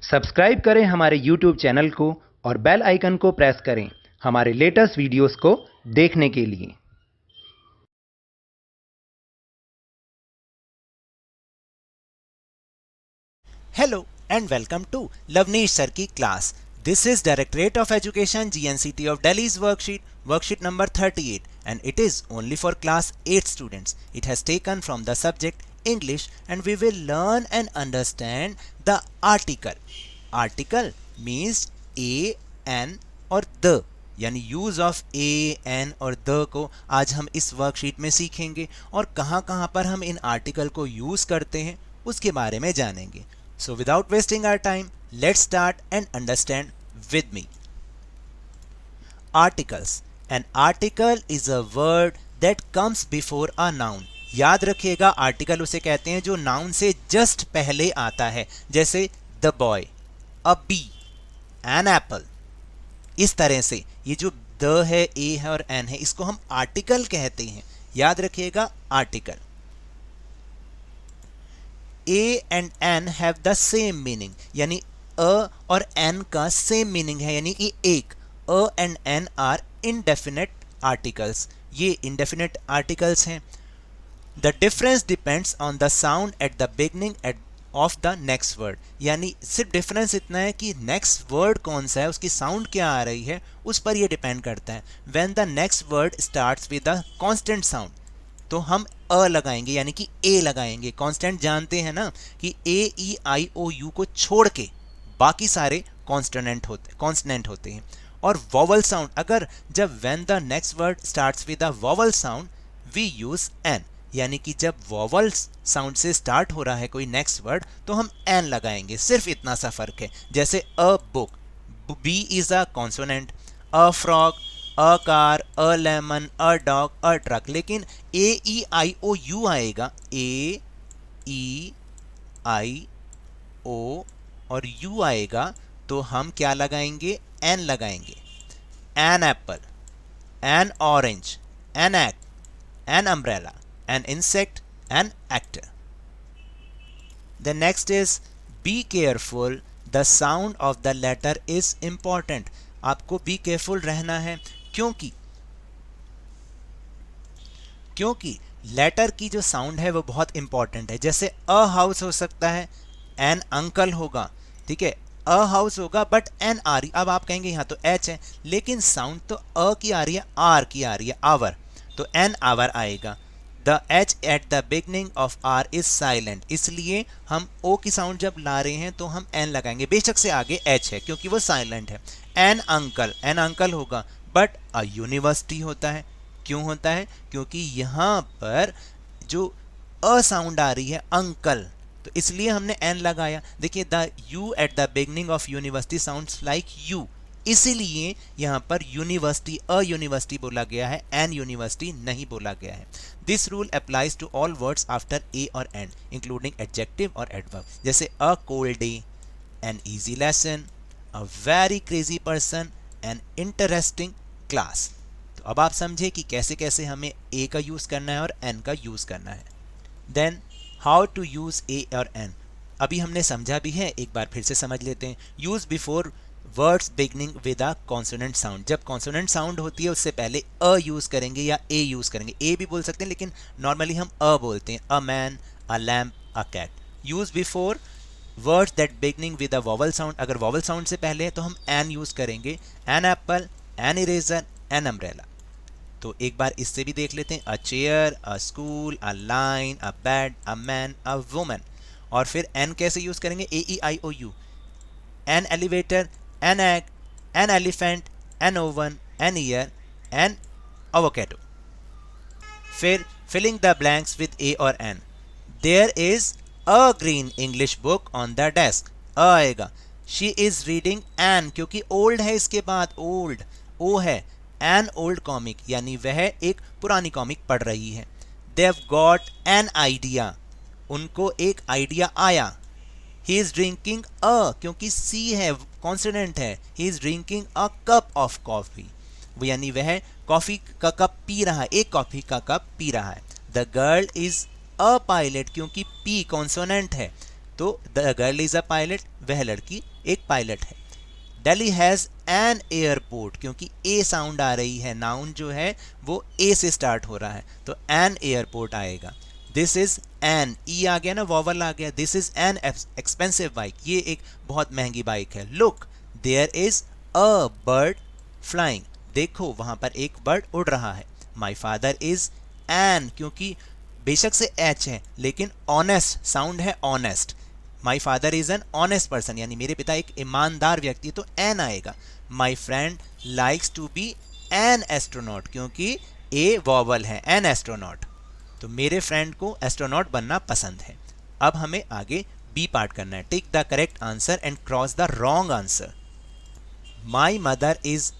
Subscribe करें हमारे YouTube channel को और बेल आइकन को प्रेस करें हमारे लेटेस्ट वीडियोस को देखने के लिए। Hello and welcome to Lavneesh Sir की class. This is Directorate of Education GNCT of Delhi's worksheet number 38, and it is only for class 8 students. It has taken from the subject English, and we will learn and understand the article. Article means a, an और the, यानी use of A, N और the को आज हम इस worksheet में सीखेंगे और कहाँ कहाँ पर हम इन आर्टिकल को यूज करते हैं उसके बारे में जानेंगे. So without wasting our time, let's start and understand with me. Articles. An article is a word that comes before a noun. याद रखिएगा आर्टिकल उसे कहते हैं जो नाउन से जस्ट पहले आता है, जैसे the boy, a bee, an apple. इस तरह से ये जो द है, ए है और एन है, इसको हम आर्टिकल कहते हैं. याद रखिएगा article. A and N have the same meaning, यानी अ और एन का सेम मीनिंग है, यानी कि एक. A and an are indefinite articles. ये indefinite articles हैं. The difference depends on the sound at the beginning of the next word. यानी सिर्फ डिफरेंस इतना है कि नेक्स्ट वर्ड कौन सा है, उसकी साउंड क्या आ रही है, उस पर ये डिपेंड करता है. When the next word starts with a constant sound, तो हम अ लगाएंगे, यानी कि ए लगाएंगे. कांस्टेंट जानते हैं ना कि ए, ई, आई, ओ, यू को छोड़ के बाकी सारे कॉन्स्टेंट होते हैं. और वॉवल साउंड, अगर जब when the next word starts with a vowel sound we use an, यानी कि जब वॉवल साउंड से स्टार्ट हो रहा है कोई नेक्स्ट वर्ड तो हम एन लगाएंगे. सिर्फ इतना सा फर्क है. जैसे a book, B is a consonant, a frog, a car, a lemon, a dog, a truck. लेकिन A, E, I, O, you आएगा, ए, ई, आई, ओ और यू आएगा, तो हम क्या लगाएंगे, एन लगाएंगे. An apple, an orange, an egg, an umbrella, an insect, an actor. The next is be careful, the sound of the letter is important. आपको be careful रहना है, क्योंकि लेटर की जो साउंड है वो बहुत इंपॉर्टेंट है. जैसे अ हाउस हो सकता है, एन अंकल होगा, ठीक है, अ हाउस होगा बट एन आ रही. अब आप कहेंगे यहाँ तो एच है, लेकिन साउंड तो अ की आ रही है, आर की आ रही है, आवर, तो एन आवर आएगा. The H at the beginning of hour is silent, इसलिए हम ओ की साउंड जब ला रहे हैं तो हम एन लगाएंगे, बेशक से आगे एच है क्योंकि वो साइलेंट है. एन अंकल होगा बट अ यूनिवर्सिटी होता है. क्यों होता है, क्योंकि यहाँ पर जो अ साउंड आ रही है अंकल, तो इसलिए हमने एन लगाया. देखिए the you eight the beginning of university sounds like you, इसीलिए यहाँ पर यूनिवर्सिटी, अ यूनिवर्सिटी बोला गया है, एन यूनिवर्सिटी नहीं बोला गया है. This rule applies to all words after a और एन इंक्लूडिंग एडजेक्टिव और एडवर्ब. जैसे a cold day, an easy lesson, a very crazy person, an interesting class. तो अब आप समझे कि कैसे कैसे हमें ए का यूज करना है और एन का यूज करना है. देन हाउ टू यूज ए और एन, अभी हमने समझा भी है, एक बार फिर से समझ लेते हैं. Use before words beginning with a consonant sound. जब कॉन्सोनेंट साउंड होती है उससे पहले अ यूज करेंगे या ए यूज करेंगे. ए भी बोल सकते हैं लेकिन नॉर्मली हम अ बोलते हैं. A man, a lamp, a cat. Use before words that beginning with a vowel sound, अगर वॉवल साउंड से पहले है तो हम एन यूज करेंगे. An apple, an eraser, an umbrella. तो एक बार इससे भी देख लेते हैं. A chair, a school, a line, a bed, a man, a woman. और फिर एन कैसे यूज करेंगे, A, E, I, O, U. An elevator, an egg, an elephant, an oven, an ear, an avocado. फिर filling the blanks with a और n. There is a green English book on the desk. a आएगा. She is reading an, क्योंकि old है इसके बाद, old, o है. an old comic, यानी वह एक पुरानी कॉमिक पढ़ रही है. They've got an idea, उनको एक आइडिया आया. He is drinking a, क्योंकि C है, कॉन्सोनेंट है. He is drinking a cup of coffee, वो यानी वह कॉफी का कप पी रहा है, एक कॉफी का कप पी रहा है. The girl is a pilot, क्योंकि P कॉन्सोनेंट है. तो the girl is a pilot, वह लड़की एक पायलट है। दिल्ली हैज़ एन एयरपोर्ट, क्योंकि ए साउंड आ रही है, नाउन जो है वो ए से स्टार्ट हो रहा है, तो एन एयरपोर्ट आएगा। दिस इज एन, ई आ गया ना, वॉवल आ गया, this is an expensive bike, ये एक बहुत महंगी बाइक है। Look there is a bird flying, देखो वहां पर एक बर्ड उड़ रहा है। माई फादर इज एन, क्योंकि बेशक से एच है लेकिन ऑनेस्ट साउंड है, honest. My father is an honest person, यानी मेरे पिता एक ईमानदार व्यक्ति, तो एन आएगा। My friend likes to be an astronaut, क्योंकि ए वॉवल है, एन एस्ट्रोनॉट, तो मेरे फ्रेंड को एस्ट्रोनॉट बनना पसंद है। अब हमें आगे बी पार्ट करना है। Take the correct answer and cross the wrong answer. My mother is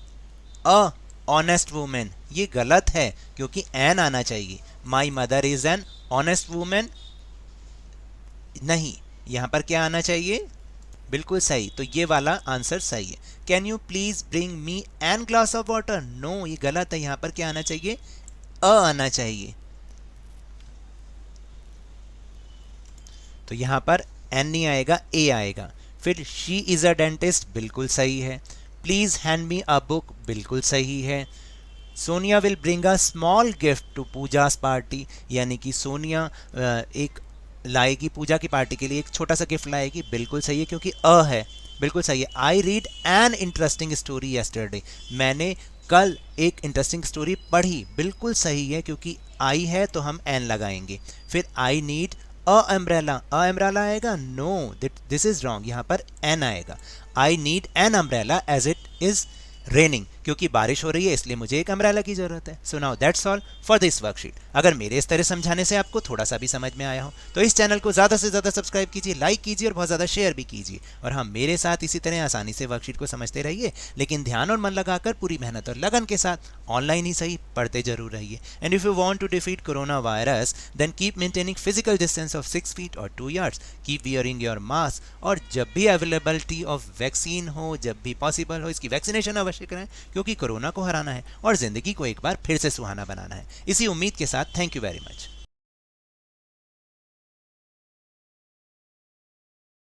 a honest woman, ये गलत है क्योंकि एन आना चाहिए। My mother is an honest woman, नहीं, यहां पर क्या आना चाहिए, बिल्कुल सही, तो ये वाला आंसर सही है। Can you please bring me an glass of water, no, ये गलत है, यहां पर क्या आना चाहिए, अ आना चाहिए, तो यहां पर एन नहीं आएगा, ए आएगा। फिर शी इज अ डेंटिस्ट, बिल्कुल सही है। Please hand me a book, बिल्कुल सही है। Sonia will bring a small gift to Pooja's party, यानी कि सोनिया एक लाएगी पूजा की पार्टी के लिए एक छोटा सा गिफ्ट लाएगी, बिल्कुल सही है क्योंकि अ है, बिल्कुल सही है। I read an interesting story yesterday, मैंने कल एक इंटरेस्टिंग स्टोरी पढ़ी, बिल्कुल सही है क्योंकि आई है तो हम एन लगाएंगे। फिर I need a umbrella, a umbrella आएगा, नो, दिस इज रॉन्ग, यहाँ पर एन आएगा। I need an umbrella as it is raining, क्योंकि बारिश हो रही है इसलिए मुझे एक अम्ब्रेला की जरूरत है। So now that's all for this worksheet. अगर मेरे इस तरह समझाने से आपको थोड़ा सा भी समझ में आया हो तो इस चैनल को ज़्यादा से ज़्यादा सब्सक्राइब कीजिए, लाइक कीजिए और बहुत ज़्यादा शेयर भी कीजिए। और हाँ, मेरे साथ इसी तरह आसानी से वर्कशीट को समझते रहिए, लेकिन ध्यान और मन लगाकर पूरी मेहनत और लगन के साथ ऑनलाइन ही सही पढ़ते जरूर रहिए। And if you want to defeat corona virus then keep maintaining physical distance of 6 feet और 2 yards, keep wearing your mask, और जब भी अवेलेबिलिटी ऑफ वैक्सीन हो, जब भी पॉसिबल हो, इसकी वैक्सीनेशन अवश्य करें क्योंकि कोरोना को हराना है और जिंदगी को एक बार फिर से सुहाना बनाना है। इसी उम्मीद के साथ थैंक यू वेरी मच।